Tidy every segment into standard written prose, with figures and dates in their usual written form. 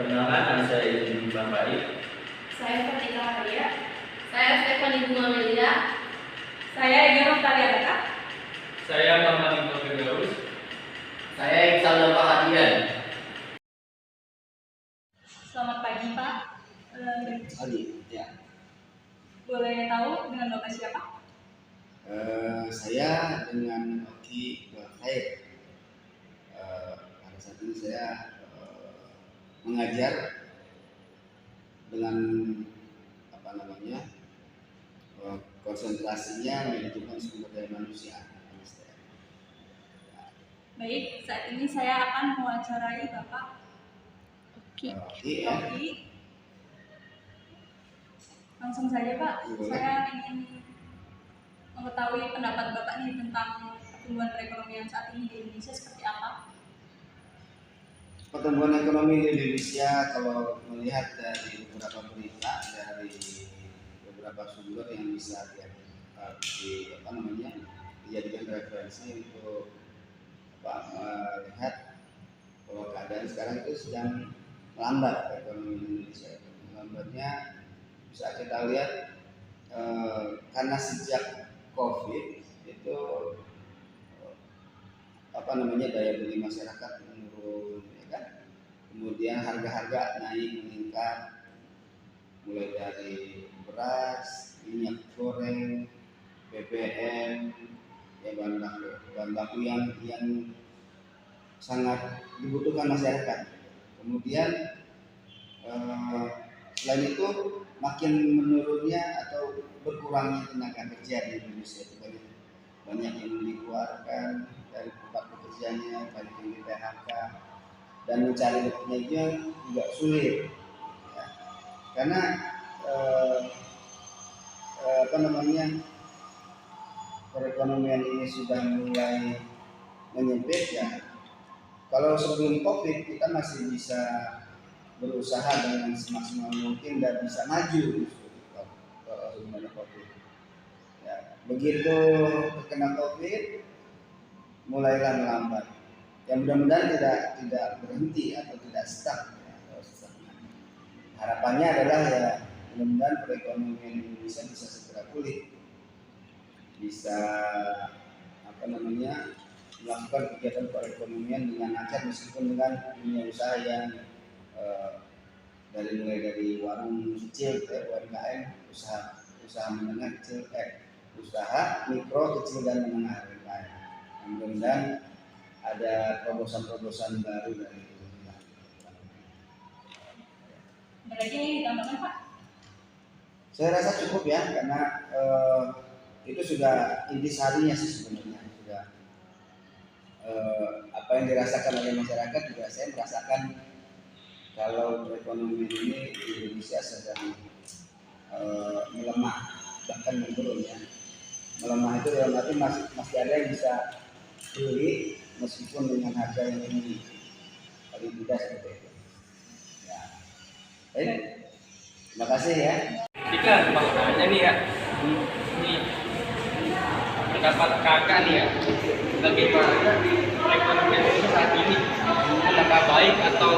Perkenalkan, nama saya Izin Bang Baik. Saya Fatika Maria. Saya Stephanie Bunga Melia. Saya Ega Noftalia Kak. Saya Muhammad Iqbal Firdaus. Saya Iksan Nova Hadian. Selamat pagi Pak. Pagi, ya. Boleh tahu dengan Bapak siapa? Saya dengan Oki Khair. Pada saat ini saya mengajar dengan konsentrasinya manajemen sumber daya manusia. Baik, saat ini saya akan mewawancarai Bapak Oki, ya. Oki. Langsung saja Pak, saya ingin mengetahui pendapat Bapak nih tentang pertumbuhan perekonomian saat ini di Indonesia seperti apa? Pertumbuhan ekonomi di Indonesia kalau melihat dari beberapa berita dari beberapa sumber yang bisa dijadikan referensi untuk melihat bahwa keadaan sekarang itu sedang melambat ekonomi Indonesia. Melambatnya bisa kita lihat karena sejak COVID itu daya beli masyarakat menurun, ya kan? Kemudian harga-harga naik meningkat, mulai dari beras, minyak goreng, BBM, ya bahan baku yang sangat dibutuhkan masyarakat. Kemudian selain itu makin menurunnya atau berkurangnya tenaga kerja di Indonesia itu banyak yang dikeluarkan dari tempat pekerjaannya, banyak yang di PHK, dan mencari pekerja juga sulit, ya. Karena perekonomian ini sudah mulai menyempit, ya. Kalau sebelum COVID kita masih bisa berusaha dengan semaksimal mungkin dan bisa maju kalau sebelum COVID. Ya, begitu terkena COVID mulailah melambat. Ya mudah-mudahan tidak berhenti atau tidak stuck. Ya, harapannya adalah ya mudah-mudahan perekonomian Indonesia bisa segera pulih, bisa melakukan kegiatan perekonomian dengan lancar meskipun dengan dunia usaha yang mulai dari warung kecil ke UMKM, usaha menengah kecil, usaha mikro kecil dan menengah UMKM. Mudah-mudahan ada terobosan-terobosan baru dari itu. Berarti ini ditambahkan Pak? Saya rasa cukup ya, karena itu sudah intisarinya sih sebenarnya. Sudah apa yang dirasakan oleh masyarakat juga saya merasakan kalau perekonomian ini di Indonesia sedang melemah, bahkan menurun ya. Melemah itu dalam arti masih ada yang bisa beli meskipun dengan harga yang tinggi, paling tidak seperti itu. Ya. Baik, terima kasih ya. Jika maknanya nih ya, ini pendapat kakak nih ya, bagaimana perekonomian ini saat ini, apakah baik atau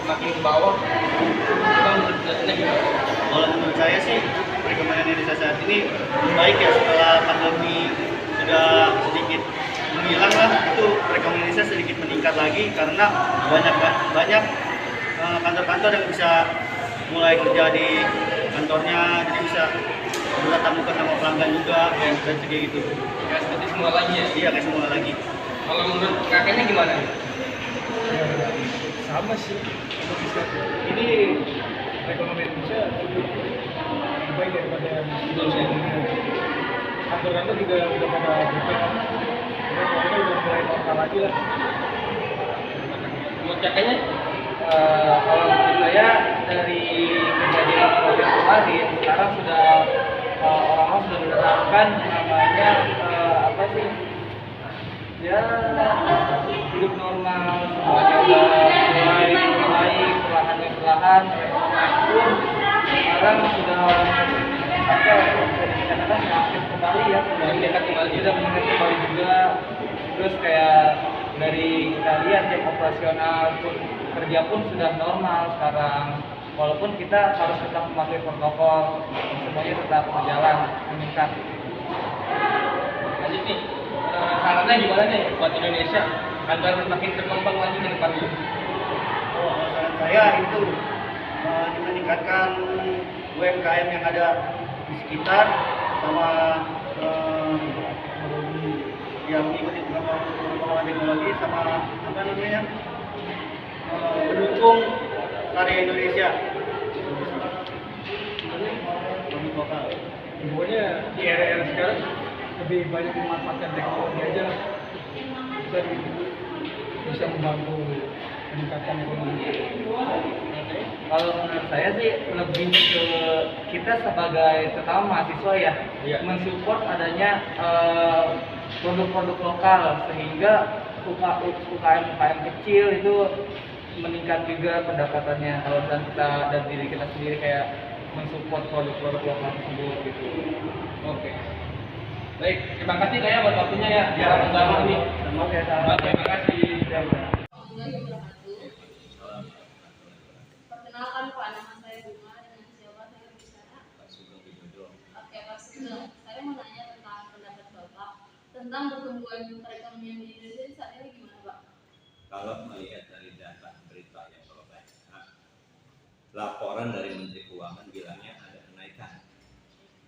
makin ke bawah? Kalau menurut saya sih perekonomian Indonesia saat ini baik ya, setelah pandemi sudah sedikit menghilang lah, itu perekonomian Indonesia sedikit meningkat lagi karena banyak kantor-kantor yang bisa mulai kerja di kantornya, jadi bisa bertatap muka sama pelanggan juga dan kayak gitu. Ya seperti semula lagi ya? Iya, kayak semula lagi. Kalau menurut kakaknya gimana? Sama sih. Ini ekonomi Indonesia cukup baik daripada Indonesia. Kantor-kantor juga udah pada buka. Mereka udah mulai normal lagi lah. Menurut kakaknya, kalau menurut saya dari kejadian COVID kemarin, sekarang sudah orang-orang sudah menerapkan namanya ya hidup normal, semuanya udah mulai naik perlahan pun sekarang sudah bisa dikatakan aktif kembali ya, sudah meningkat kembali juga, terus kayak dari kita lihat jam operasional pun kerja pun sudah normal sekarang, walaupun kita harus tetap memakai protokol, semuanya tetap berjalan meningkat. Lanjut nih, sarannya gimana nih buat Indonesia agar makin berkembang lagi ke depannya? Saran saya itu meningkatkan UMKM yang ada di sekitar, sama yang mengikuti perkembangan teknologi, sama apa namanya, mendukung karya Indonesia. Produk lokal. Pokoknya di era-era sekarang lebih banyak memanfaatkan teknologi aja, dan bisa membantu meningkatkan ekonomi. Kalau menurut saya sih lebih ke kita sebagai terutama mahasiswa ya, mensupport adanya produk-produk lokal, sehingga UKM kecil itu meningkat juga pendapatannya kalau kita dan diri kita sendiri kayak mensupport produk-produk lokal tersebut gitu. Oke. Baik, terima kasih Kak ya buat waktunya ya. Biar sama nih. Oke, Terima kasih. Perkenalkan Pak, nama saya Bunga, dengan siapa saya berbicara? Oke Pak Sugeng, saya mau nanya tentang pendapat Bapak tentang pertumbuhan perekonomian di Indonesia saat ini gimana Pak? Kalau melihat dari data berita yang banyak, laporan dari Menteri Keuangan bilangnya ada kenaikan.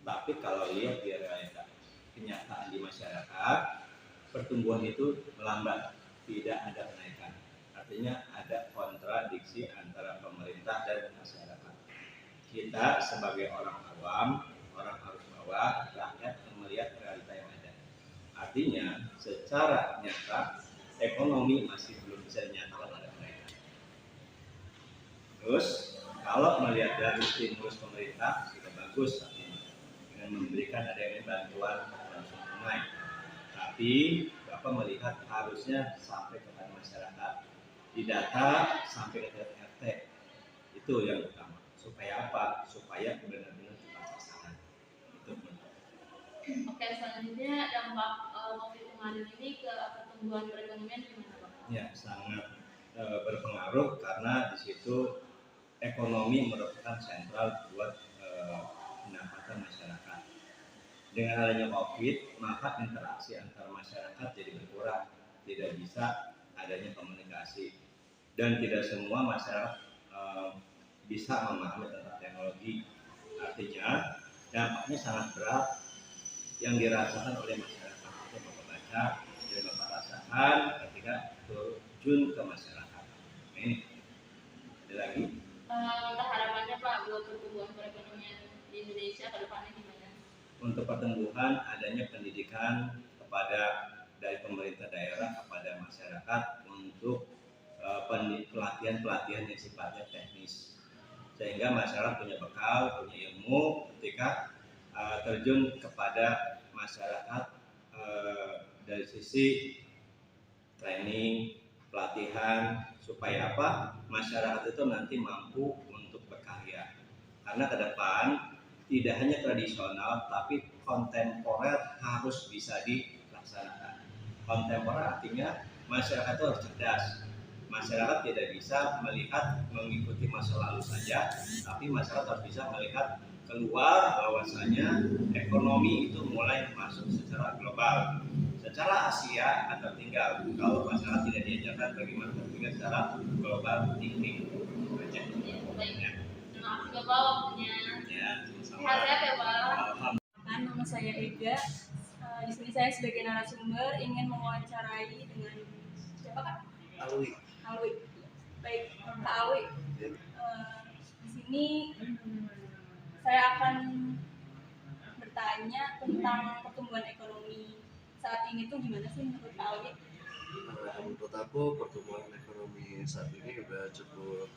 Tapi kalau lihat di realita kenyataan di masyarakat, pertumbuhan itu melambat, tidak ada kenaikan. Artinya ada kontradiksi antara pemerintah dan masyarakat. Kita sebagai orang awam, orang arus bawah, rakyat melihat realita yang ada. Artinya secara nyata ekonomi masih belum bisa dinyatakan ada kenaikan. Terus kalau melihat dari stimulus pemerintah sudah bagus artinya, dengan memberikan adanya bantuan langsung tunai. Tapi Bapak melihat harusnya sampai kepada masyarakat, didata sampai ke RT. Itu yang utama. Supaya apa? Supaya benar-benar tepat sasaran. Itu. Oke, selanjutnya dampak COVID kemarin ini ke pertumbuhan perekonomian gimana Pak? Ya, sangat berpengaruh karena di situ ekonomi merupakan sentral buat pendapatan masyarakat. Dengan adanya COVID, maka interaksi antar masyarakat jadi berkurang, tidak bisa adanya komunikasi, dan tidak semua masyarakat bisa memahami tentang teknologi. Artinya dampaknya sangat berat yang dirasakan oleh masyarakat. Itu Bapak baca, dan Bapak rasakan ketika terjun ke masyarakat. Ini ada lagi. Untuk harapannya Pak buat pertumbuhan perekonomian di Indonesia ke depannya gimana? Untuk pertumbuhan adanya pendidikan kepada dari pemerintah daerah kepada masyarakat untuk pelatihan-pelatihan yang sifatnya teknis, sehingga masyarakat punya bekal, punya ilmu ketika terjun kepada masyarakat dari sisi training, pelatihan, supaya apa? Masyarakat itu nanti mampu untuk berkarya. Karena ke depan tidak hanya tradisional, tapi kontemporer harus bisa dilaksanakan. Kontemporer artinya masyarakat itu harus cerdas. Masyarakat tidak bisa melihat mengikuti masa lalu saja, tapi masyarakat harus bisa melihat keluar bahwasanya ekonomi itu mulai masuk secara global. Secara Asia akan tertinggal kalau masyarakat tidak diajarkan bagaimana berpikir secara global thinking. Ya, baik. Terima kasih Bapak waktunya. Ya, Sehat-sehat ya Pak. Nama saya Ega. Di sini saya sebagai narasumber ingin mewawancarai dengan siapa Kak? Alwi. Alwi. Baik, Kak Alwi. Di sini saya akan bertanya tentang pertumbuhan ekonomi saat ini tuh gimana sih menurut Kak Alwi? Menurut aku pertumbuhan ekonomi saat ini udah cukup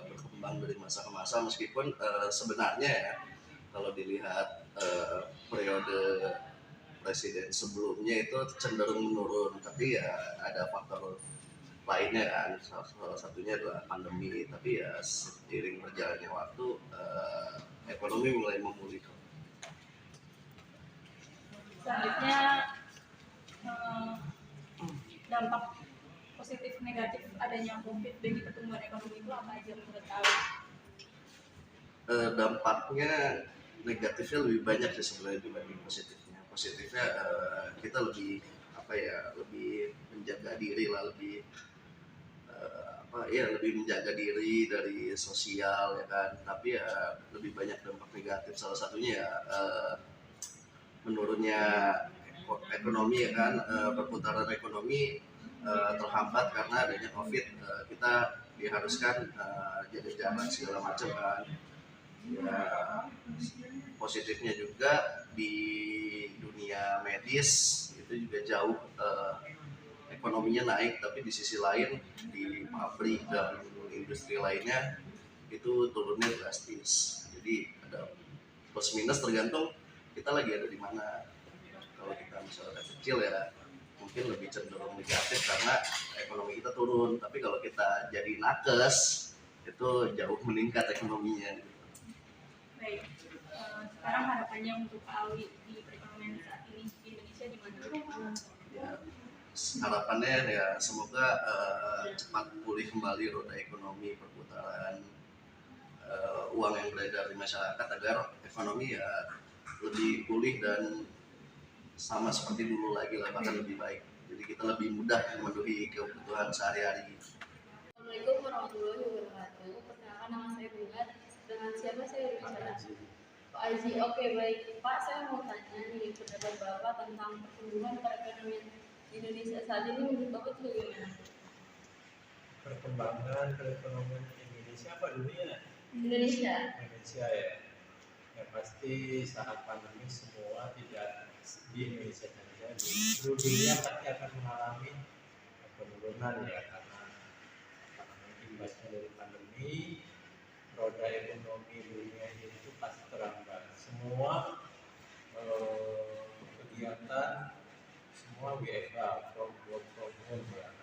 berkembang dari masa ke masa, meskipun sebenarnya ya kalau dilihat periode presiden sebelumnya itu cenderung menurun, tapi ya ada faktor lainnya kan, salah satunya adalah pandemi. Tapi ya seiring berjalannya waktu ekonomi mulai memulih. Selanjutnya dampak positif negatif adanya COVID bagi pertumbuhan ekonomi itu apa aja menurut kalian? Dampaknya negatifnya lebih banyak sih sebenarnya dibanding positifnya. Positifnya kita lebih lebih menjaga diri lah, lebih lebih menjaga diri dari sosial ya kan. Tapi ya lebih banyak dampak negatif, salah satunya ya menurunnya ekonomi ya kan, perputaran ekonomi terhambat karena adanya COVID. Kita diharuskan jaga jarak segala macam kan. Ya, positifnya juga di dunia medis itu juga jauh ekonominya naik, tapi di sisi lain di pabrik dan industri lainnya itu turunnya drastis. Jadi ada plus minus tergantung kita lagi ada di mana. Kalau kita misalnya kecil ya mungkin lebih cenderung negatif karena ekonomi kita turun, tapi kalau kita jadi nakes itu jauh meningkat ekonominya. Baik, sekarang harapannya untuk Pak Alwi di perekonomian saat ini di Indonesia gimana? Ya, harapannya ya semoga cepat pulih kembali roda ekonomi, perputaran uang yang beredar di masyarakat agar ekonomi ya lebih pulih dan sama seperti dulu lagi lah, bahkan lebih baik. Jadi kita lebih mudah memenuhi kebutuhan sehari-hari. Assalamualaikum warahmatullahi wabarakatuh. Perkenalkan, nama saya Bunga. Dengan siapa saya berbicara? Pak Aji. Oke, baik. Pak, saya mau tanya nih pendapat Bapak tentang pertumbuhan perekonomian Indonesia saat ini menurut Bapak itu bagaimana? Perkembangan perekonomian Indonesia apa dunia? Indonesia. Indonesia ya. Ya pasti saat pandemi semua tidak di Indonesia saja, di seluruh dunia pasti akan mengalami penurunan ya karena imbasnya dari pandemi. Roda ekonomi dunia itu pasti terambat. Semua kegiatan, semua WFH, work from home ya,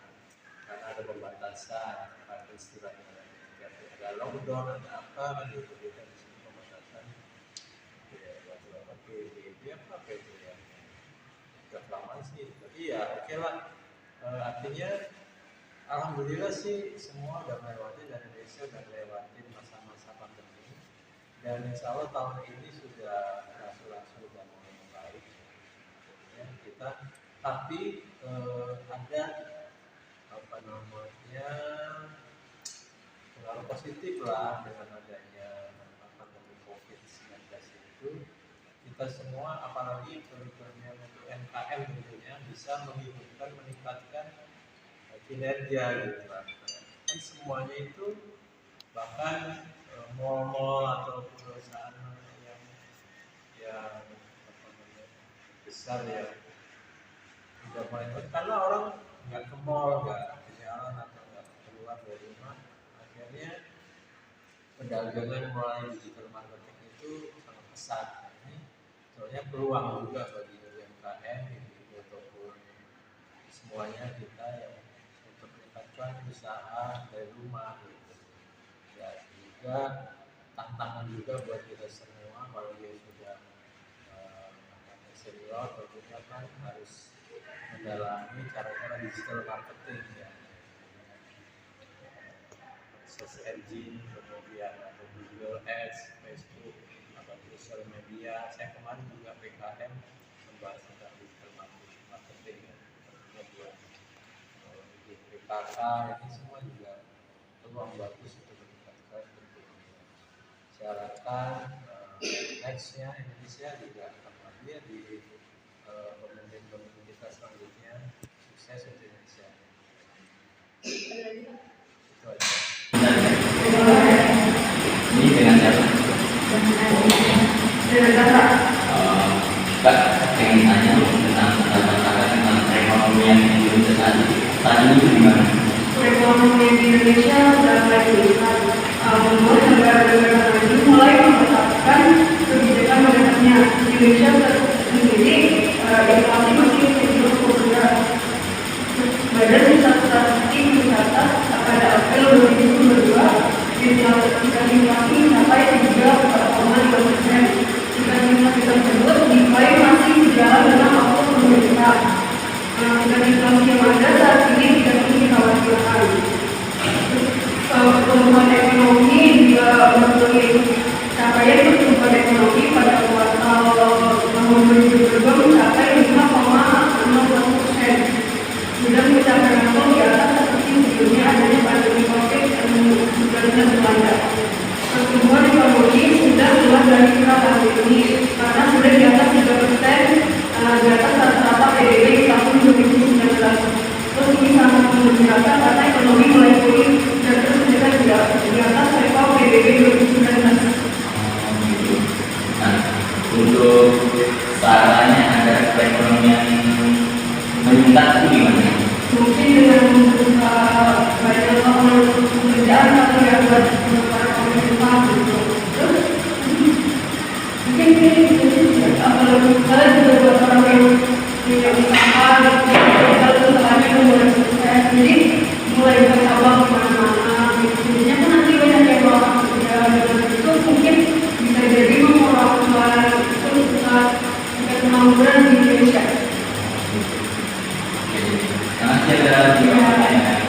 karena ada pembatasan, ada istilahnya ada lockdown, ada apa kan itu kita di sini pembatasan. Ya, apa PBB apa itu ya, nggak lama sih. Tapi ya oke lah. Artinya alhamdulillah sih semua udah melewati, dan Indonesia udah melewati masa-masa pandemi, dan insya Allah tahun ini sudah langsung sudah mulai membaik ya, kita. Tapi ada apa namanya pengaruh positif lah dengan adanya pandemi COVID-19 itu. Kita semua apalagi perekonomian untuk UMKM tentunya bisa meningkatkan kinerja gitu kan semuanya itu, bahkan mall-mall atau perusahaan yang besar ya udah mulai, karena orang nggak ke mall, nggak ke jalan atau nggak keluar dari rumah, akhirnya perdagangan mulai digital marketing itu sangat pesat. Ini soalnya peluang juga bagi UMKM gitu, ataupun semuanya kita yang usaha dari rumah gitu. Ya juga tantangan juga buat kita semua kalau dia sudah senior, atau kita kan harus mendalami cara-cara digital marketing ya, search engine, kemudian ada Google Ads, Facebook, atau sosial media. Saya kemarin juga PKM membahas tentang digital marketing ya, buat PKK, ini semua juga peluang bagus untuk meningkatkan perekonomian. Saya harapkan nextnya Indonesia juga akan hadir di pemimpin kita selanjutnya, sukses untuk Indonesia. Itu aja. Ini dengan siapa? Mbak, pengen tanya tentang perekonomian Indonesia saat ini. Saat ini itu gimana? Perekonomian di Indonesia sudah mulai meningkat. Membuat negara-negara maju mulai menerapkan kebijakan moneternya. Indonesia sendiri inflasi masih cenderung bergerak. Badan Pusat Statistik mencatat pada April 2022 inflasi mencapai 3,5%. Dengan inflasi tersebut diklaim masih sejalan dengan outlook pemerintah. Dengan inflasi yang ada saat ini tidak perlu dikhawatirkan Pertumbuhan ekonomi juga memiliki capaian pertumbuhan ekonomi pada kuartal tahun 2022 mencapai 5,6%. Sudah mencapai level di atas seperti sebelumnya adanya pandemi COVID-19 melanda. Pertumbuhan ekonomi sudah keluar dari pandemi karena sudah di atas 3%, di atas rata-rata PDB di tahun 2019. Terus ini sangat mengembirakan karena ekonomi mulai pulih dan terus juga di atas level PDB 2019. Nah, untuk caranya agar perekonomian meningkat itu gimana? Mungkin dengan membuka banyak lapangan pekerjaan atau yang buat para pemerintah gitu. Terus mungkin kalau misalnya juga buat orang yang punya usaha, kalau usahanya itu mulai sukses, jadi mulai berkembang kemana-mana. Jadinya kan nanti banyak yang orang kerja dan itu mungkin bisa jadi memperlakukan tingkat pengangguran di Indonesia. Karena ada